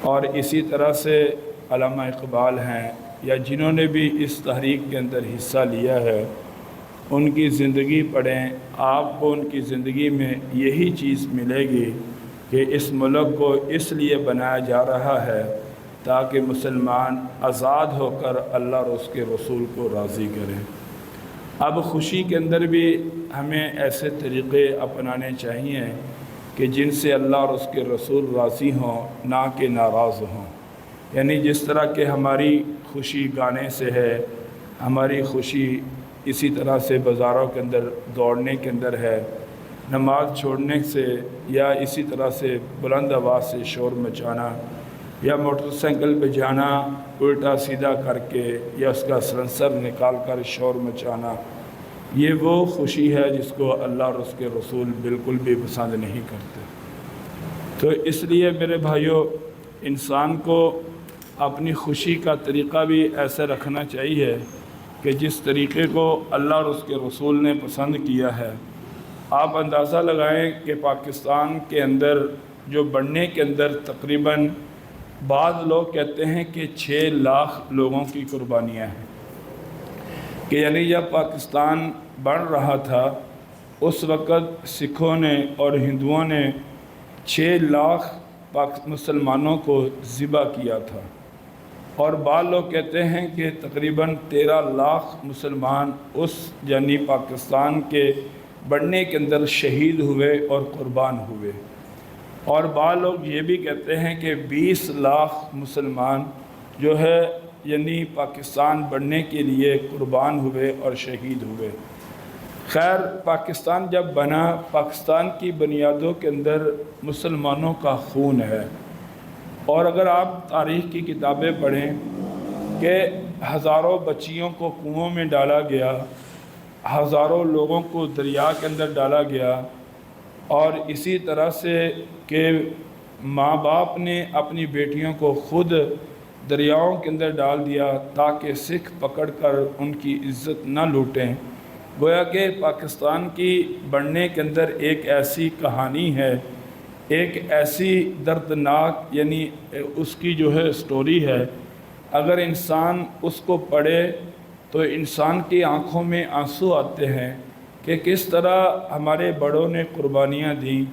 اور اسی طرح سے علامہ اقبال ہیں یا جنہوں نے بھی اس تحریک کے اندر حصہ لیا ہے، ان کی زندگی پڑھیں، آپ کو ان کی زندگی میں یہی چیز ملے گی کہ اس ملک کو اس لیے بنایا جا رہا ہے تاکہ مسلمان آزاد ہو کر اللہ اور اس کے رسول کو راضی کریں۔ اب خوشی کے اندر بھی ہمیں ایسے طریقے اپنانے چاہیے کہ جن سے اللہ اور اس کے رسول راضی ہوں، نہ کہ ناراض ہوں۔ یعنی جس طرح کہ ہماری خوشی گانے سے ہے، ہماری خوشی اسی طرح سے بازاروں کے اندر دوڑنے کے اندر ہے، نماز چھوڑنے سے، یا اسی طرح سے بلند آواز سے شور مچانا، یا موٹر سائیکل پہ جانا الٹا سیدھا کر کے، یا اس کا سلنسر نکال کر شور مچانا، یہ وہ خوشی ہے جس کو اللہ اور اس کے رسول بالکل بھی پسند نہیں کرتے۔ تو اس لیے میرے بھائیوں، انسان کو اپنی خوشی کا طریقہ بھی ایسے رکھنا چاہیے کہ جس طریقے کو اللہ اور اس کے رسول نے پسند کیا ہے۔ آپ اندازہ لگائیں کہ پاکستان کے اندر جو بڑھنے کے اندر تقریباً بعض لوگ کہتے ہیں کہ 6 لاکھ لوگوں کی قربانیاں ہیں، کہ یعنی جب پاکستان بڑھ رہا تھا اس وقت سکھوں نے اور ہندوؤں نے 6 لاکھ مسلمانوں کو ذبح کیا تھا، اور بعض لوگ کہتے ہیں کہ تقریباً 13 لاکھ مسلمان اس یعنی پاکستان کے بڑھنے کے اندر شہید ہوئے اور قربان ہوئے، اور بعض لوگ یہ بھی کہتے ہیں کہ 20 لاکھ مسلمان جو ہے یعنی پاکستان بڑھنے کے لیے قربان ہوئے اور شہید ہوئے۔ خیر، پاکستان جب بنا، پاکستان کی بنیادوں کے اندر مسلمانوں کا خون ہے، اور اگر آپ تاریخ کی کتابیں پڑھیں کہ ہزاروں بچیوں کو کنوؤں میں ڈالا گیا، ہزاروں لوگوں کو دریا کے اندر ڈالا گیا، اور اسی طرح سے کہ ماں باپ نے اپنی بیٹیوں کو خود دریاؤں کے اندر ڈال دیا تاکہ سکھ پکڑ کر ان کی عزت نہ لوٹیں۔ گویا کہ پاکستان کی بڑھنے کے اندر ایک ایسی کہانی ہے، ایک ایسی دردناک یعنی اس کی جو ہے سٹوری ہے، اگر انسان اس کو پڑھے تو انسان کی آنکھوں میں آنسو آتے ہیں کہ کس طرح ہمارے بڑوں نے قربانیاں دیں،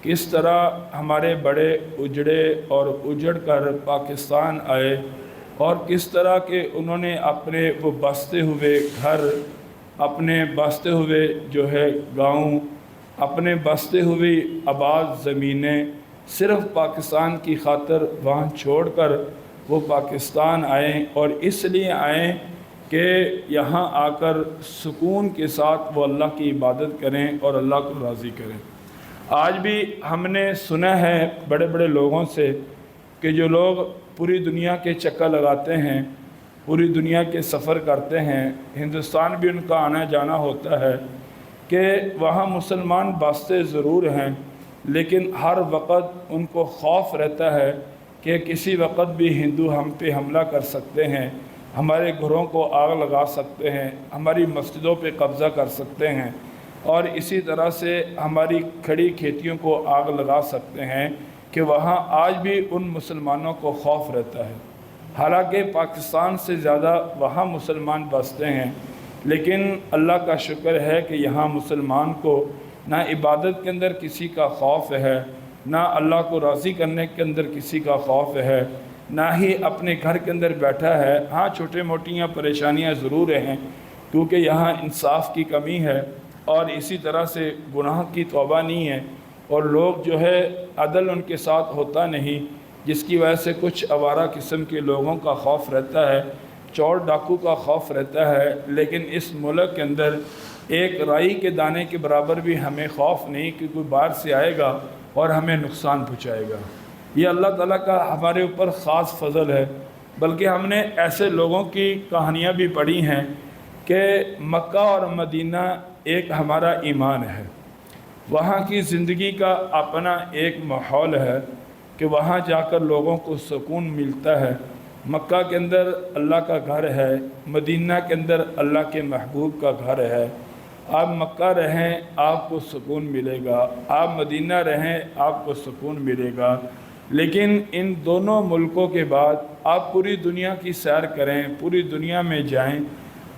کس طرح ہمارے بڑے اجڑے اور اجڑ کر پاکستان آئے، اور کس طرح کہ انہوں نے اپنے وہ بستے ہوئے گھر، اپنے بستے ہوئے جو ہے گاؤں، اپنے بستے ہوئی آباد زمینیں صرف پاکستان کی خاطر وہاں چھوڑ کر وہ پاکستان آئیں، اور اس لیے آئیں کہ یہاں آ کر سکون کے ساتھ وہ اللہ کی عبادت کریں اور اللہ کو راضی کریں۔ آج بھی ہم نے سنا ہے بڑے بڑے لوگوں سے کہ جو لوگ پوری دنیا کے چکر لگاتے ہیں، پوری دنیا کے سفر کرتے ہیں، ہندوستان بھی ان کا آنا جانا ہوتا ہے، کہ وہاں مسلمان بستے ضرور ہیں لیکن ہر وقت ان کو خوف رہتا ہے کہ کسی وقت بھی ہندو ہم پہ حملہ کر سکتے ہیں، ہمارے گھروں کو آگ لگا سکتے ہیں، ہماری مسجدوں پہ قبضہ کر سکتے ہیں، اور اسی طرح سے ہماری کھڑی کھیتیوں کو آگ لگا سکتے ہیں، کہ وہاں آج بھی ان مسلمانوں کو خوف رہتا ہے۔ حالانکہ پاکستان سے زیادہ وہاں مسلمان بستے ہیں، لیکن اللہ کا شکر ہے کہ یہاں مسلمان کو نہ عبادت کے اندر کسی کا خوف ہے، نہ اللہ کو راضی کرنے کے اندر کسی کا خوف ہے، نہ ہی اپنے گھر کے اندر بیٹھا ہے۔ ہاں، چھوٹے موٹیاں پریشانیاں ضرور ہیں کیونکہ یہاں انصاف کی کمی ہے، اور اسی طرح سے گناہ کی توبہ نہیں ہے، اور لوگ جو ہے عدل ان کے ساتھ ہوتا نہیں، جس کی وجہ سے کچھ آوارہ قسم کے لوگوں کا خوف رہتا ہے، چور ڈاکو کا خوف رہتا ہے، لیکن اس ملک کے اندر ایک رائی کے دانے کے برابر بھی ہمیں خوف نہیں کہ کوئی باہر سے آئے گا اور ہمیں نقصان پہنچائے گا۔ یہ اللہ تعالیٰ کا ہمارے اوپر خاص فضل ہے۔ بلکہ ہم نے ایسے لوگوں کی کہانیاں بھی پڑھی ہیں کہ مکہ اور مدینہ ایک ہمارا ایمان ہے، وہاں کی زندگی کا اپنا ایک ماحول ہے کہ وہاں جا کر لوگوں کو سکون ملتا ہے۔ مکہ کے اندر اللہ کا گھر ہے، مدینہ کے اندر اللہ کے محبوب کا گھر ہے۔ آپ مکہ رہیں آپ کو سکون ملے گا، آپ مدینہ رہیں آپ کو سکون ملے گا۔ لیکن ان دونوں ملکوں کے بعد آپ پوری دنیا کی سیر کریں، پوری دنیا میں جائیں،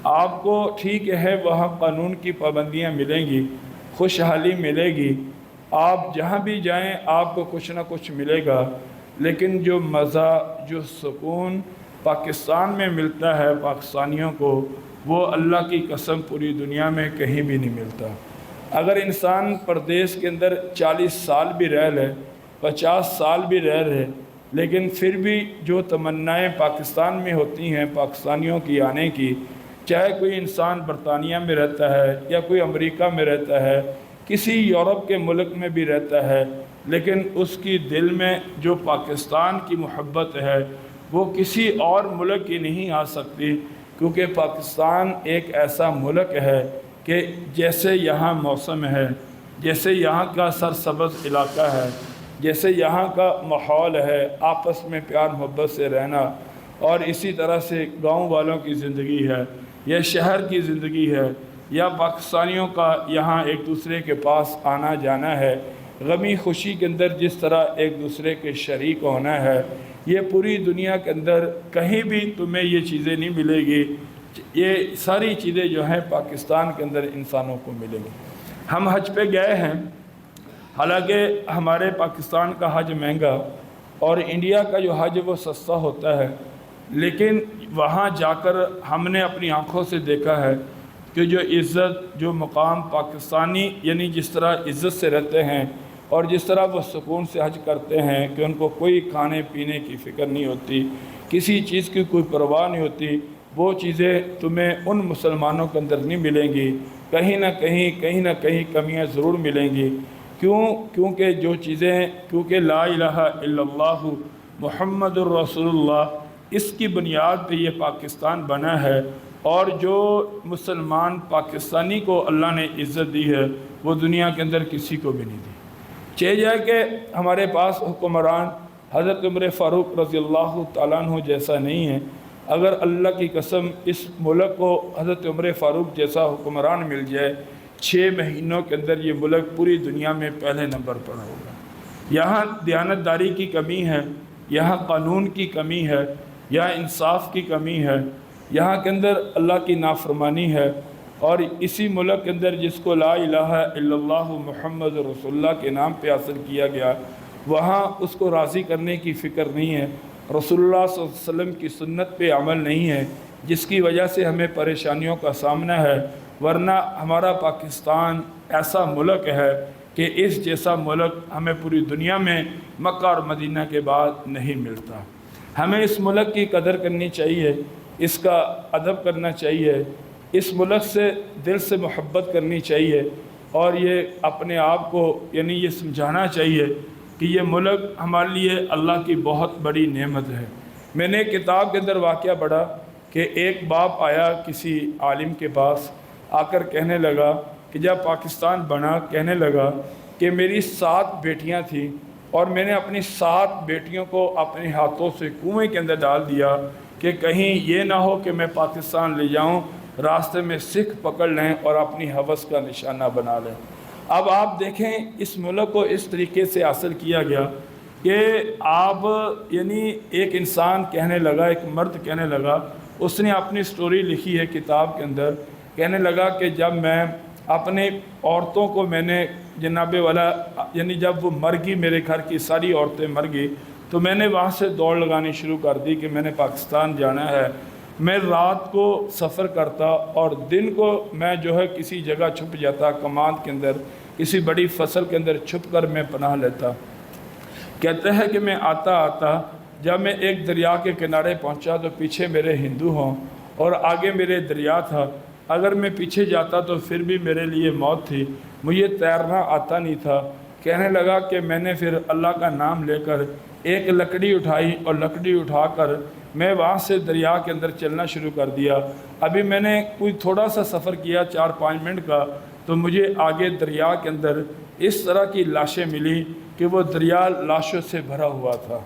آپ کو ٹھیک ہے وہاں قانون کی پابندیاں ملیں گی، خوشحالی ملے گی، آپ جہاں بھی جائیں آپ کو کچھ نہ کچھ ملے گا، لیکن جو مزہ، جو سکون پاکستان میں ملتا ہے پاکستانیوں کو، وہ اللہ کی قسم پوری دنیا میں کہیں بھی نہیں ملتا۔ اگر انسان پردیس کے اندر 40 سال بھی رہ لے، 50 سال بھی رہ رہے، لیکن پھر بھی جو تمنائیں پاکستان میں ہوتی ہیں پاکستانیوں کی آنے کی، چاہے کوئی انسان برطانیہ میں رہتا ہے یا کوئی امریکہ میں رہتا ہے، کسی یورپ کے ملک میں بھی رہتا ہے، لیکن اس کی دل میں جو پاکستان کی محبت ہے وہ کسی اور ملک کی نہیں آ سکتی، کیونکہ پاکستان ایک ایسا ملک ہے کہ جیسے یہاں موسم ہے، جیسے یہاں کا سرسبز علاقہ ہے، جیسے یہاں کا ماحول ہے، آپس میں پیار محبت سے رہنا، اور اسی طرح سے گاؤں والوں کی زندگی ہے یا شہر کی زندگی ہے یا پاکستانیوں کا یہاں ایک دوسرے کے پاس آنا جانا ہے، غمی خوشی کے اندر جس طرح ایک دوسرے کے شریک ہونا ہے، یہ پوری دنیا کے اندر کہیں بھی تمہیں یہ چیزیں نہیں ملے گی۔ یہ ساری چیزیں جو ہیں پاکستان کے اندر انسانوں کو ملیں گی۔ ہم حج پہ گئے ہیں، حالانکہ ہمارے پاکستان کا حج مہنگا اور انڈیا کا جو حج وہ سستا ہوتا ہے، لیکن وہاں جا کر ہم نے اپنی آنکھوں سے دیکھا ہے کہ جو عزت، جو مقام پاکستانی یعنی جس طرح عزت سے رہتے ہیں اور جس طرح وہ سکون سے حج کرتے ہیں کہ ان کو کوئی کھانے پینے کی فکر نہیں ہوتی، کسی چیز کی کوئی پرواہ نہیں ہوتی، وہ چیزیں تمہیں ان مسلمانوں کے اندر نہیں ملیں گی۔ کہیں نہ کہیں کمیاں ضرور ملیں گی۔ کیونکہ جو چیزیں، کیونکہ لا الہ الا اللہ محمد الرسول اللہ، اس کی بنیاد پہ یہ پاکستان بنا ہے، اور جو مسلمان پاکستانی کو اللہ نے عزت دی ہے وہ دنیا کے اندر کسی کو بھی نہیں دی۔ چاہے جائے کہ ہمارے پاس حکمران حضرت عمر فاروق رضی اللہ تعالیٰ عنہ جیسا نہیں ہے، اگر اللہ کی قسم اس ملک کو حضرت عمر فاروق جیسا حکمران مل جائے، 6 مہینوں کے اندر یہ ملک پوری دنیا میں پہلے نمبر پر ہوگا۔ یہاں دیانتداری کی کمی ہے، یہاں قانون کی کمی ہے، یہاں انصاف کی کمی ہے، یہاں کے اندر اللہ کی نافرمانی ہے، اور اسی ملک کے اندر جس کو لا الہ الا اللہ محمد رسول اللہ کے نام پہ حاصل کیا گیا، وہاں اس کو راضی کرنے کی فکر نہیں ہے، رسول اللہ صلی اللہ علیہ وسلم کی سنت پہ عمل نہیں ہے، جس کی وجہ سے ہمیں پریشانیوں کا سامنا ہے۔ ورنہ ہمارا پاکستان ایسا ملک ہے کہ اس جیسا ملک ہمیں پوری دنیا میں مکہ اور مدینہ کے بعد نہیں ملتا۔ ہمیں اس ملک کی قدر کرنی چاہیے، اس کا ادب کرنا چاہیے، اس ملک سے دل سے محبت کرنی چاہیے، اور یہ اپنے آپ کو یعنی یہ سمجھانا چاہیے کہ یہ ملک ہمارے لیے اللہ کی بہت بڑی نعمت ہے۔ میں نے کتاب کے اندر واقعہ پڑھا کہ ایک باپ آیا کسی عالم کے پاس، آ کر کہنے لگا کہ جب پاکستان بنا، کہنے لگا کہ میری 7 بیٹیاں تھیں اور میں نے اپنی 7 بیٹیوں کو اپنے ہاتھوں سے کنویں کے اندر ڈال دیا کہ کہیں یہ نہ ہو کہ میں پاکستان لے جاؤں، راستے میں سکھ پکڑ لیں اور اپنی ہوس کا نشانہ بنا لیں۔ اب آپ دیکھیں اس ملک کو اس طریقے سے حاصل کیا گیا کہ آپ یعنی ایک انسان کہنے لگا، ایک مرد کہنے لگا، اس نے اپنی سٹوری لکھی ہے کتاب کے اندر، کہنے لگا کہ جب میں اپنے عورتوں کو میں نے جناب والا یعنی جب وہ مر گئی، میرے گھر کی ساری عورتیں مر گئی، تو میں نے وہاں سے دوڑ لگانی شروع کر دی کہ میں نے پاکستان جانا ہے۔ میں رات کو سفر کرتا اور دن کو میں جو ہے کسی جگہ چھپ جاتا، کماند کے اندر کسی بڑی فصل کے اندر چھپ کر میں پناہ لیتا۔ کہتے ہیں کہ میں آتا جب میں ایک دریا کے کنارے پہنچا تو پیچھے میرے ہندو ہوں اور آگے میرے دریا تھا، اگر میں پیچھے جاتا تو پھر بھی میرے لیے موت تھی، مجھے تیرنا آتا نہیں تھا۔ کہنے لگا کہ میں نے پھر اللہ کا نام لے کر ایک لکڑی اٹھائی اور لکڑی اٹھا کر میں وہاں سے دریا کے اندر چلنا شروع کر دیا۔ ابھی میں نے کوئی تھوڑا سا سفر کیا 4-5 منٹ کا، تو مجھے آگے دریا کے اندر اس طرح کی لاشیں ملی کہ وہ دریا لاشوں سے بھرا ہوا تھا۔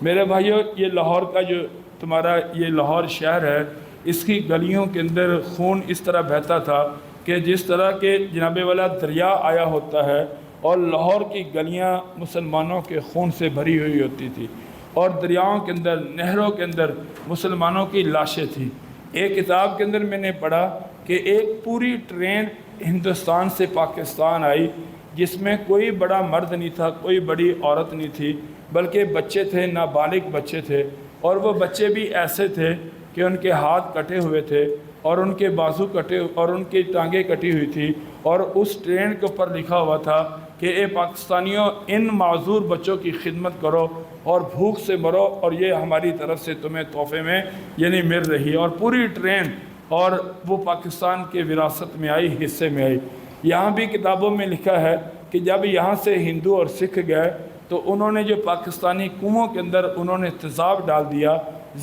میرے بھائیو، یہ لاہور کا جو تمہارا یہ لاہور شہر ہے، اس کی گلیوں کے اندر خون اس طرح بہتا تھا کہ جس طرح کے جناب والا دریا آیا ہوتا ہے اور لاہور کی گلیاں مسلمانوں کے خون سے بھری ہوئی ہوتی تھی، اور دریاؤں کے اندر، نہروں کے اندر مسلمانوں کی لاشیں تھیں۔ ایک کتاب کے اندر میں نے پڑھا کہ ایک پوری ٹرین ہندوستان سے پاکستان آئی، جس میں کوئی بڑا مرد نہیں تھا، کوئی بڑی عورت نہیں تھی، بلکہ بچے تھے، نابالغ بچے تھے، اور وہ بچے بھی ایسے تھے کہ ان کے ہاتھ کٹے ہوئے تھے اور ان کے بازو کٹے اور ان کی ٹانگیں کٹی ہوئی تھی، اور اس ٹرین کے اوپر لکھا ہوا تھا کہ اے پاکستانیوں، ان معذور بچوں کی خدمت کرو اور بھوک سے مرو، اور یہ ہماری طرف سے تمہیں تحفے میں مل رہی ہے۔ اور پوری ٹرین اور وہ پاکستان کے وراثت میں آئی، حصے میں آئی۔ یہاں بھی کتابوں میں لکھا ہے کہ جب یہاں سے ہندو اور سکھ گئے تو انہوں نے جو پاکستانی کنوؤں کے اندر انہوں نے تیزاب ڈال دیا،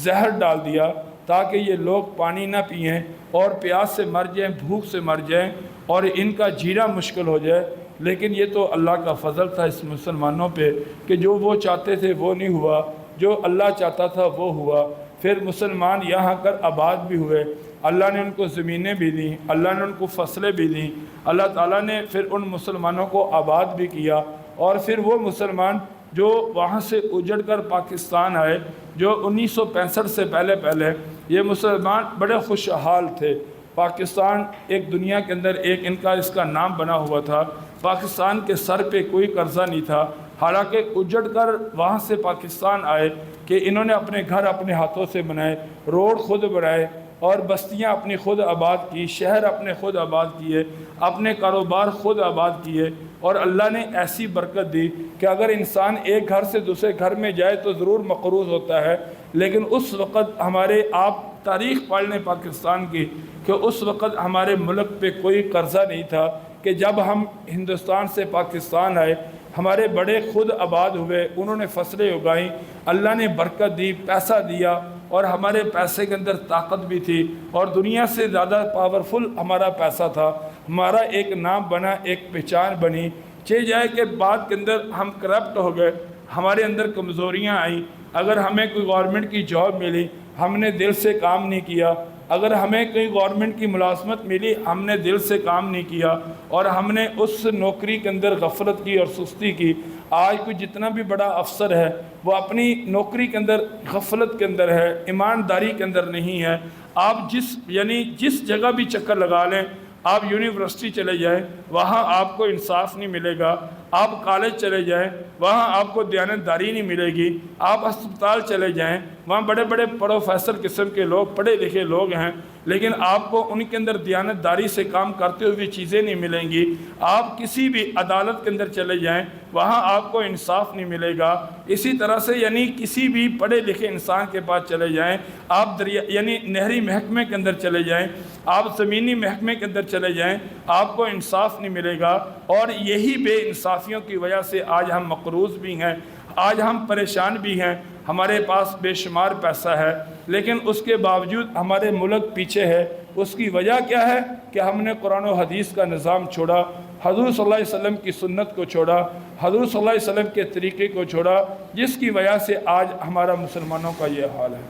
زہر ڈال دیا، تاکہ یہ لوگ پانی نہ پئیں اور پیاس سے مر جائیں، بھوک سے مر جائیں، اور ان کا جینا مشکل ہو جائے۔ لیکن یہ تو اللہ کا فضل تھا اس مسلمانوں پہ کہ جو وہ چاہتے تھے وہ نہیں ہوا، جو اللہ چاہتا تھا وہ ہوا۔ پھر مسلمان یہاں کر آباد بھی ہوئے، اللہ نے ان کو زمینیں بھی دیں، اللہ نے ان کو فصلیں بھی دیں، اللہ تعالیٰ نے پھر ان مسلمانوں کو آباد بھی کیا۔ اور پھر وہ مسلمان جو وہاں سے اجڑ کر پاکستان آئے، جو 1965 سے پہلے یہ مسلمان بڑے خوشحال تھے۔ پاکستان ایک دنیا کے اندر ایک ان کا اس کا نام بنا ہوا تھا، پاکستان کے سر پہ کوئی قرضہ نہیں تھا، حالانکہ اجڑ کر وہاں سے پاکستان آئے کہ انہوں نے اپنے گھر اپنے ہاتھوں سے بنائے، روڈ خود بنائے، اور بستیاں اپنی خود آباد کی، شہر اپنے خود آباد کیے، اپنے کاروبار خود آباد کیے، اور اللہ نے ایسی برکت دی کہ اگر انسان ایک گھر سے دوسرے گھر میں جائے تو ضرور مقروض ہوتا ہے، لیکن اس وقت ہمارے آپ تاریخ پڑھ لیں پاکستان کی کہ اس وقت ہمارے ملک پہ کوئی قرضہ نہیں تھا، کہ جب ہم ہندوستان سے پاکستان آئے ہمارے بڑے خود آباد ہوئے، انہوں نے فصلیں اگائیں، اللہ نے برکت دی، پیسہ دیا، اور ہمارے پیسے کے اندر طاقت بھی تھی، اور دنیا سے زیادہ پاورفل ہمارا پیسہ تھا، ہمارا ایک نام بنا، ایک پہچان بنی۔ چاہے جائے کہ بعد کے اندر ہم کرپٹ ہو گئے، ہمارے اندر کمزوریاں آئیں، اگر ہمیں کوئی گورنمنٹ کی جاب ملی ہم نے دل سے کام نہیں کیا، اگر ہمیں کوئی گورنمنٹ کی ملازمت ملی ہم نے دل سے کام نہیں کیا، اور ہم نے اس نوکری کے اندر غفلت کی اور سستی کی۔ آج کوئی جتنا بھی بڑا افسر ہے وہ اپنی نوکری کے اندر غفلت کے اندر ہے، ایمانداری کے اندر نہیں ہے۔ آپ جس جگہ بھی چکر لگا لیں، آپ یونیورسٹی چلے جائیں وہاں آپ کو انصاف نہیں ملے گا، آپ کالج چلے جائیں وہاں آپ کو دیانتداری نہیں ملے گی، آپ ہسپتال چلے جائیں وہاں بڑے بڑے پروفیسر قسم کے لوگ، پڑھے لکھے لوگ ہیں، لیکن آپ کو ان کے اندر دیانتداری سے کام کرتے ہوئے چیزیں نہیں ملیں گی۔ آپ کسی بھی عدالت کے اندر چلے جائیں وہاں آپ کو انصاف نہیں ملے گا۔ اسی طرح سے کسی بھی پڑھے لکھے انسان کے پاس چلے جائیں، آپ نہری محکمے کے اندر چلے جائیں، آپ زمینی محکمے کے اندر چلے جائیں، آپ کو انصاف نہیں ملے گا۔ اور یہی بے انصافیوں کی وجہ سے آج ہم مقروض بھی ہیں، آج ہم پریشان بھی ہیں، ہمارے پاس بے شمار پیسہ ہے، لیکن اس کے باوجود ہمارے ملک پیچھے ہے۔ اس کی وجہ کیا ہے کہ ہم نے قرآن و حدیث کا نظام چھوڑا، حضور صلی اللہ علیہ وسلم کی سنت کو چھوڑا، حضور صلی اللہ علیہ وسلم کے طریقے کو چھوڑا، جس کی وجہ سے آج ہمارا مسلمانوں کا یہ حال ہے۔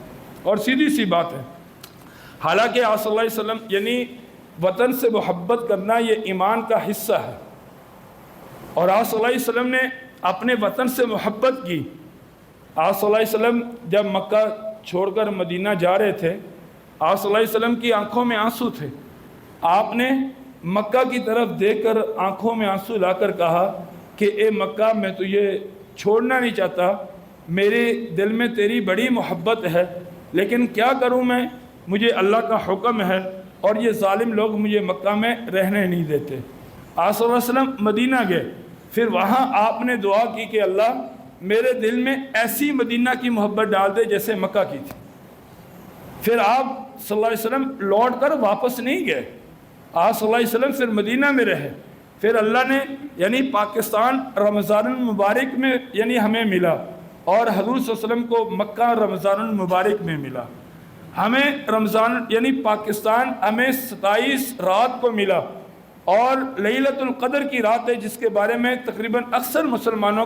اور سیدھی سی بات ہے، حالانکہ آپ صلی اللہ علیہ وسلم وطن سے محبت کرنا یہ ایمان کا حصہ ہے، اور آپ صلی اللہ علیہ وسلم نے اپنے وطن سے محبت کی۔ آپ صلی اللہ علیہ وسلم جب مکہ چھوڑ کر مدینہ جا رہے تھے، آپ صلی اللہ علیہ وسلم کی آنکھوں میں آنسو تھے۔ آپ نے مکہ کی طرف دیکھ کر آنکھوں میں آنسو لا کر کہا کہ اے مکہ، میں تجھے چھوڑنا نہیں چاہتا، میرے دل میں تیری بڑی محبت ہے، لیکن کیا کروں میں، مجھے اللہ کا حکم ہے اور یہ ظالم لوگ مجھے مکہ میں رہنے نہیں دیتے۔ آپ صلی اللہ علیہ وسلم مدینہ گئے، پھر وہاں آپ نے دعا کی کہ اللہ میرے دل میں ایسی مدینہ کی محبت ڈال دے جیسے مکہ کی تھی۔ پھر آپ صلی اللہ علیہ وسلم لوٹ کر واپس نہیں گئے، آپ صلی اللہ علیہ وسلم پھر مدینہ میں رہے۔ پھر اللہ نے پاکستان رمضان المبارک میں ہمیں ملا، اور حضور صلی اللہ علیہ وسلم کو مکہ رمضان المبارک میں ملا۔ ہمیں رمضان پاکستان ہمیں 27 رات کو ملا، اور لیلۃ القدر کی رات ہے جس کے بارے میں تقریباً اکثر مسلمانوں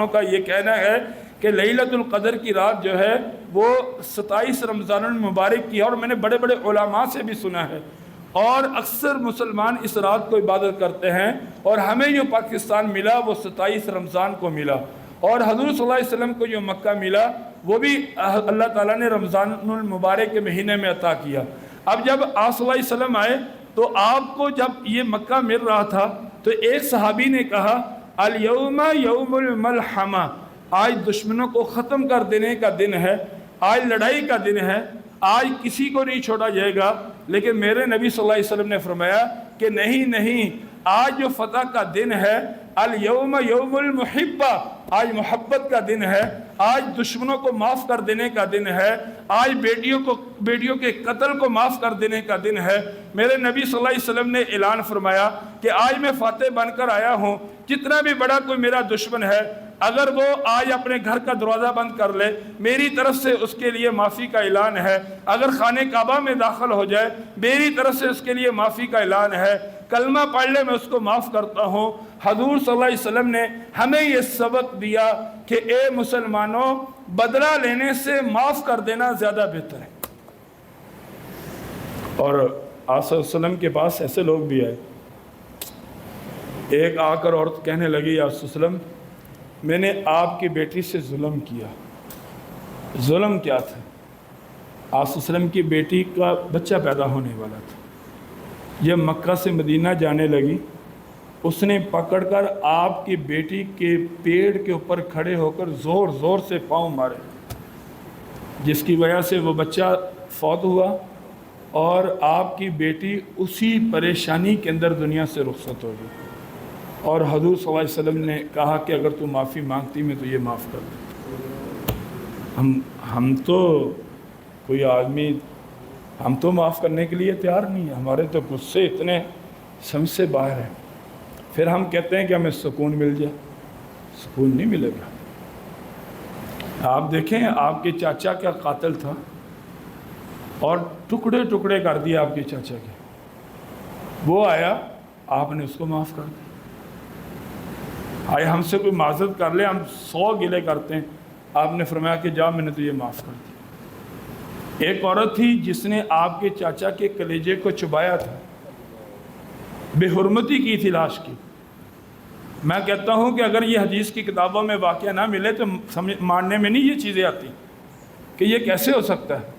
کا یہ کہنا ہے کہ لیلۃ القدر کی رات جو ہے وہ 27 رمضان المبارک کی ہے، اور میں نے بڑے بڑے علماء سے بھی سنا ہے، اور اکثر مسلمان اس رات کو عبادت کرتے ہیں، اور ہمیں جو پاکستان ملا وہ 27 رمضان کو ملا، اور حضور صلی اللہ علیہ وسلم کو جو مکہ ملا وہ بھی اللہ تعالیٰ نے رمضان المبارک کے مہینے میں عطا کیا۔ اب جب آپ صلی اللہ علیہ وسلم آئے تو آپ کو جب یہ مکہ مل رہا تھا تو ایک صحابی نے کہا الیوم یوم الملحمہ، آج دشمنوں کو ختم کر دینے کا دن ہے، آج لڑائی کا دن ہے، آج کسی کو نہیں چھوڑا جائے گا۔ لیکن میرے نبی صلی اللہ علیہ وسلم نے فرمایا کہ نہیں، آج جو فتح کا دن ہے، الیوم یوم المحبہ، آج محبت کا دن ہے، آج دشمنوں کو معاف کر دینے کا دن ہے، آج بیٹیوں کے قتل کو معاف کر دینے کا دن ہے۔ میرے نبی صلی اللہ علیہ وسلم نے اعلان فرمایا کہ آج میں فاتح بن کر آیا ہوں، جتنا بھی بڑا کوئی میرا دشمن ہے، اگر وہ آج اپنے گھر کا دروازہ بند کر لے، میری طرف سے اس کے لیے معافی کا اعلان ہے۔ اگر خانہ کعبہ میں داخل ہو جائے، میری طرف سے اس کے لیے معافی کا اعلان ہے۔ کلمہ پڑھ لے، میں اس کو معاف کرتا ہوں۔ حضور صلی اللہ علیہ وسلم نے ہمیں یہ سبق دیا کہ اے مسلمانوں، بدلہ لینے سے معاف کر دینا زیادہ بہتر ہے۔ اور آپ صلی اللہ علیہ وسلم کے پاس ایسے لوگ بھی آئے، ایک آ کر عورت کہنے لگی یا رسول اللہ، میں نے آپ کی بیٹی سے ظلم کیا۔ ظلم کیا تھا؟ آپ صلی اللہ علیہ وسلم کی بیٹی کا بچہ پیدا ہونے والا تھا۔ جب مکہ سے مدینہ جانے لگی، اس نے پکڑ کر آپ کی بیٹی کے پیڑ کے اوپر کھڑے ہو کر زور زور سے پاؤں مارے، جس کی وجہ سے وہ بچہ فوت ہوا، اور آپ کی بیٹی اسی پریشانی کے اندر دنیا سے رخصت ہو گئی۔ اور حضور صلی اللہ علیہ وسلم نے کہا کہ اگر تو معافی مانگتی میں تو یہ معاف کر دیں۔ ہم تو کوئی آدمی، ہم تو معاف کرنے کے لیے تیار نہیں ہیں، ہمارے تو غصے اتنے سمجھ سے باہر ہیں۔ پھر ہم کہتے ہیں کہ ہمیں سکون مل جائے، سکون نہیں ملے گا۔ آپ دیکھیں آپ کے چاچا کا قاتل تھا اور ٹکڑے ٹکڑے کر دیا آپ کے چاچا کے، وہ آیا، آپ نے اس کو معاف کر دیا۔ آئے ہم سے کوئی معذرت کر لے، ہم 100 گلے کرتے ہیں، آپ نے فرمایا کہ جا، میں نے تو یہ معاف کر دیا۔ ایک عورت تھی جس نے آپ کے چاچا کے کلیجے کو چبایا تھا، بے حرمتی کی تھی لاش کی۔ میں کہتا ہوں کہ اگر یہ حدیث کی کتابوں میں واقعہ نہ ملے تو ماننے میں نہیں یہ چیزیں آتی کہ یہ کیسے ہو سکتا ہے۔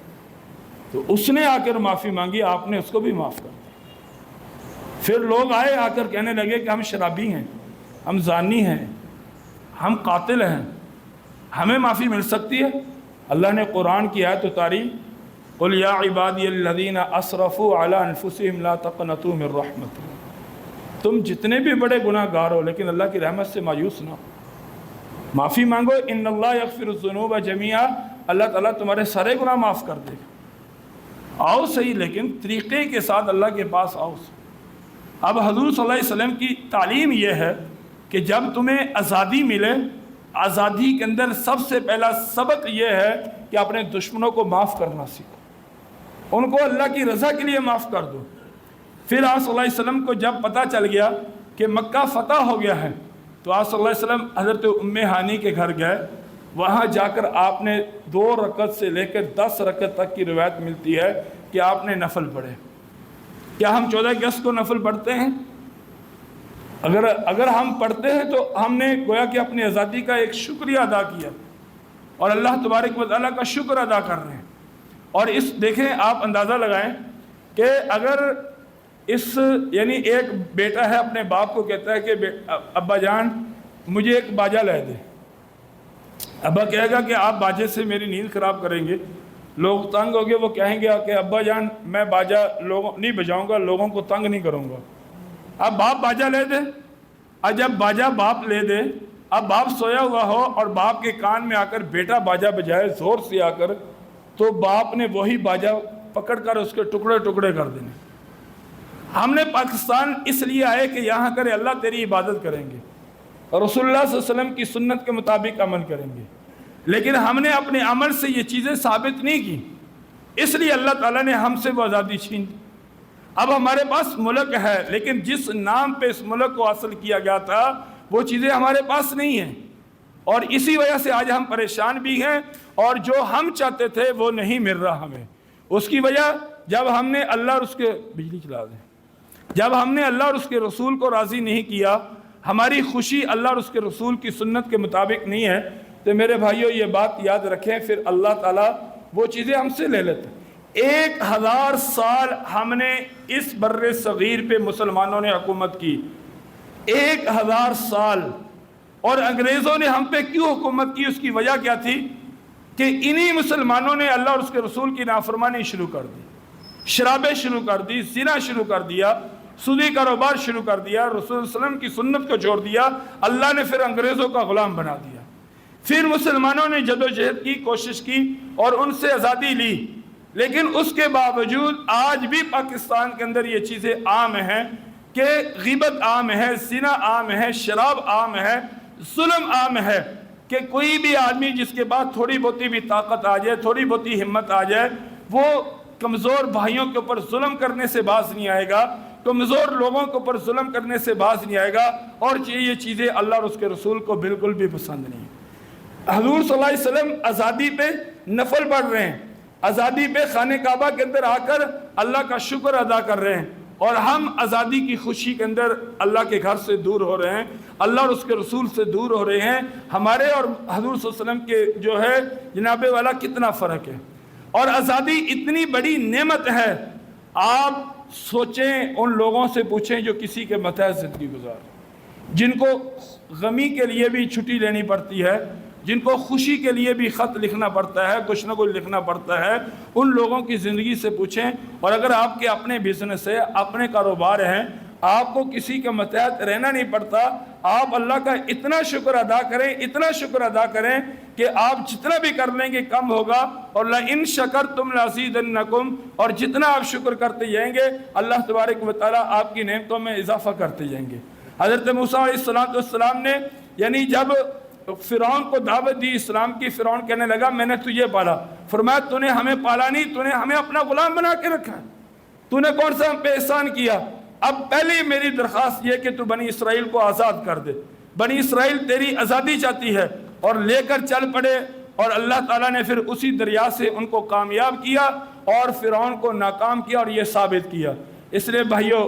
تو اس نے آ کر معافی مانگی، آپ نے اس کو بھی معاف کر دیا۔ پھر لوگ آئے آ کر کہنے لگے کہ ہم شرابی ہیں، ہم زانی ہیں، ہم قاتل ہیں، ہمیں معافی مل سکتی ہے؟ اللہ نے قرآن کی آیت اتاری، قُلْ يَا عِبَادِيَ الَّذِينَ أَسْرَفُوا عَلَىٰ أَنفُسِهِمْ لَا تَقْنَطُوا مِن رَحْمَتِ اللَّهِ۔ تم جتنے بھی بڑے گناہ گار ہو لیکن اللہ کی رحمت سے مایوس نہ ہو، معافی مانگو۔ إِنَّ اللَّهَ يَغْفِرُ الذُّنُوبَ جَمِيعًا، اللہ تعالیٰ تمہارے سارے گناہ معاف کر دے گا۔ آؤ صحیح، لیکن طریقے کے ساتھ اللہ کے پاس آؤ۔ اب حضور صلی اللہ علیہ وسلم کی تعلیم یہ ہے کہ جب تمہیں آزادی ملے، آزادی کے اندر سب سے پہلا سبق یہ ہے کہ اپنے دشمنوں کو معاف کرنا سیکھو، ان کو اللہ کی رضا کے لیے معاف کر دو۔ پھر آپ صلی اللہ علیہ وسلم کو جب پتہ چل گیا کہ مکہ فتح ہو گیا ہے تو آپ صلی اللہ علیہ وسلم حضرت ام ہانی کے گھر گئے۔ وہاں جا کر آپ نے 2 رکعت سے لے کر 10 رکعت تک کی روایت ملتی ہے کہ آپ نے نفل پڑھے۔ کیا ہم 14 اگست کو نفل پڑھتے ہیں؟ اگر ہم پڑھتے ہیں تو ہم نے گویا کہ اپنی آزادی کا ایک شکریہ ادا کیا اور اللہ تبارک و تعالیٰ کا شکر ادا کر رہے ہیں۔ اور اس دیکھیں، آپ اندازہ لگائیں کہ اگر یعنی ایک بیٹا ہے اپنے باپ کو کہتا ہے کہ ابا جان مجھے ایک باجا لے دے، ابا کہے گا کہ آپ باجے سے میری نیند خراب کریں گے، لوگ تنگ ہو گئے، وہ کہیں گے کہ ابا جان میں باجا نہیں بجاؤں گا، لوگوں کو تنگ نہیں کروں گا۔ اب باپ باجا لے دے، اب جب باجا باپ لے دے، اب باپ سویا ہوا ہو اور باپ کے کان میں آ کر بیٹا باجا بجائے زور سے آ کر، تو باپ نے وہی باجا پکڑ کر اس کے ٹکڑے ٹکڑے کر دینے۔ ہم نے پاکستان اس لیے آئے کہ یہاں کرے اللہ تیری عبادت کریں گے اور رسول اللہ صلی اللہ علیہ وسلم کی سنت کے مطابق عمل کریں گے، لیکن ہم نے اپنے عمل سے یہ چیزیں ثابت نہیں کی، اس لیے اللہ تعالیٰ نے ہم سے وہ آزادی چھین دی۔ اب ہمارے پاس ملک ہے، لیکن جس نام پہ اس ملک کو حاصل کیا گیا تھا وہ چیزیں ہمارے پاس نہیں ہیں، اور اسی وجہ سے آج ہم پریشان بھی ہیں، اور جو ہم چاہتے تھے وہ نہیں مل رہا ہمیں۔ اس کی وجہ جب ہم نے اللہ اور اس کے بجلی چلا دیں جب ہم نے اللہ اور اس کے رسول کو راضی نہیں کیا، ہماری خوشی اللہ اور اس کے رسول کی سنت کے مطابق نہیں ہے، تو میرے بھائیوں یہ بات یاد رکھیں، پھر اللہ تعالیٰ وہ چیزیں ہم سے لے لیتے ہیں۔ 1000 سال ہم نے اس بر صغیر پہ مسلمانوں نے حکومت کی، 1000 سال، اور انگریزوں نے ہم پہ کیوں حکومت کی؟ اس کی وجہ کیا تھی کہ انہی مسلمانوں نے اللہ اور اس کے رسول کی نافرمانی شروع کر دی، شرابیں شروع کر دی، زنا شروع کر دیا، سودی کاروبار شروع کر دیا، رسول صلی اللہ علیہ وسلم کی سنت کو چھوڑ دیا، اللہ نے پھر انگریزوں کا غلام بنا دیا۔ پھر مسلمانوں نے جدوجہد کی، کوشش کی اور ان سے آزادی لی، لیکن اس کے باوجود آج بھی پاکستان کے اندر یہ چیزیں عام ہیں کہ غیبت عام ہے، زنا عام ہے، شراب عام ہے، ظلم عام ہے، کہ کوئی بھی آدمی جس کے بعد تھوڑی بہتی بھی طاقت آ جائے، تھوڑی بہتی ہمت آ جائے، وہ کمزور بھائیوں کے اوپر ظلم کرنے سے باز نہیں آئے گا، کمزور لوگوں کے اوپر ظلم کرنے سے باز نہیں آئے گا، اور یہ چیزیں اللہ اور اس کے رسول کو بالکل بھی پسند نہیں۔ حضور صلی اللہ علیہ وسلم آزادی پہ نفل پڑھ رہے ہیں، آزادی پہ خانہ کعبہ کے اندر آ کر اللہ کا شکر ادا کر رہے ہیں، اور ہم آزادی کی خوشی کے اندر اللہ کے گھر سے دور ہو رہے ہیں، اللہ اور اس کے رسول سے دور ہو رہے ہیں۔ ہمارے اور حضور صلی اللہ علیہ وسلم کے جو ہے جناب والا کتنا فرق ہے، اور آزادی اتنی بڑی نعمت ہے۔ آپ سوچیں، ان لوگوں سے پوچھیں جو کسی کے متحد زندگی گزار، جن کو غمی کے لیے بھی چھٹی لینی پڑتی ہے، جن کو خوشی کے لیے بھی خط لکھنا پڑتا ہے، کچھ نہ کچھ لکھنا پڑتا ہے، ان لوگوں کی زندگی سے پوچھیں۔ اور اگر آپ کے اپنے بزنس ہے، اپنے کاروبار ہیں، آپ کو کسی کے متحد رہنا نہیں پڑتا، آپ اللہ کا اتنا شکر ادا کریں، اتنا شکر ادا کریں کہ آپ جتنا بھی کر لیں گے کم ہوگا، اور لَإِن شَكَرْتُمْ لَأَزِيدَنَّكُمْ، اور جتنا آپ شکر کرتے جائیں گے اللہ تبارک و تعالیٰ آپ کی نعمتوں میں اضافہ کرتے جائیں گے۔ حضرت موسیٰ علیہ السلام نے یعنی جب فرعون کو دعوت دی اسلام کی، فرعون کہنے لگا میں نے تجھے پالا، فرمایا تو نے ہمیں پالا نہیں، تو نے ہمیں اپنا غلام بنا کے رکھا ہے، تو نے کون سا ہم پہ احسان کیا؟ اب پہلی میری درخواست یہ کہ تو بنی اسرائیل کو آزاد کر دے۔ بنی اسرائیل تیری آزادی چاہتی ہے، اور لے کر چل پڑے، اور اللہ تعالیٰ نے پھر اسی دریا سے ان کو کامیاب کیا اور فرعون کو ناکام کیا، اور یہ ثابت کیا۔ اس لیے بھائیو،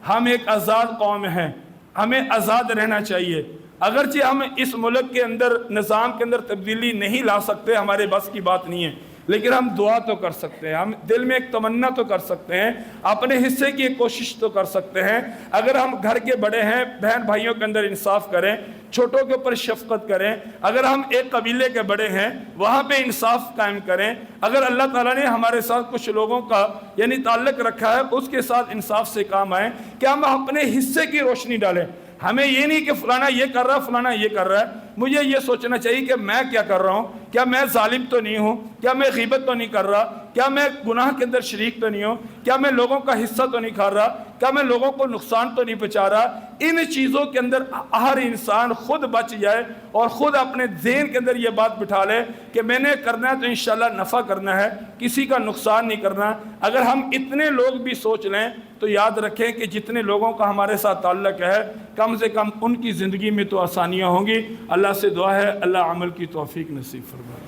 ہم ایک آزاد قوم ہیں، ہمیں آزاد رہنا چاہیے۔ اگرچہ ہم اس ملک کے اندر نظام کے اندر تبدیلی نہیں لا سکتے، ہمارے بس کی بات نہیں ہے، لیکن ہم دعا تو کر سکتے ہیں، ہم دل میں ایک تمنا تو کر سکتے ہیں، اپنے حصے کی ایک کوشش تو کر سکتے ہیں۔ اگر ہم گھر کے بڑے ہیں، بہن بھائیوں کے اندر انصاف کریں، چھوٹوں کے اوپر شفقت کریں، اگر ہم ایک قبیلے کے بڑے ہیں وہاں پہ انصاف قائم کریں، اگر اللہ تعالیٰ نے ہمارے ساتھ کچھ لوگوں کا یعنی تعلق رکھا ہے اس کے ساتھ انصاف سے کام آئیں، کہ ہم اپنے حصے کی روشنی ڈالیں۔ ہمیں یہ نہیں کہ فلانا یہ کر رہا ہے، فلانا یہ کر رہا ہے، مجھے یہ سوچنا چاہیے کہ میں کیا کر رہا ہوں، کیا میں ظالم تو نہیں ہوں، کیا میں غیبت تو نہیں کر رہا، کیا میں گناہ کے اندر شریک تو نہیں ہوں، کیا میں لوگوں کا حصہ تو نہیں کھا رہا، کیا میں لوگوں کو نقصان تو نہیں پہنچا رہا۔ ان چیزوں کے اندر ہر انسان خود بچ جائے اور خود اپنے ذہن کے اندر یہ بات بٹھا لے کہ میں نے کرنا ہے تو انشاءاللہ نفع کرنا ہے، کسی کا نقصان نہیں کرنا۔ اگر ہم اتنے لوگ بھی سوچ لیں تو یاد رکھیں کہ جتنے لوگوں کا ہمارے ساتھ تعلق ہے کم سے کم ان کی زندگی میں تو آسانیاں ہوں گی۔ اللہ سے دعا ہے اللہ عمل کی توفیق نصیب فرمائے۔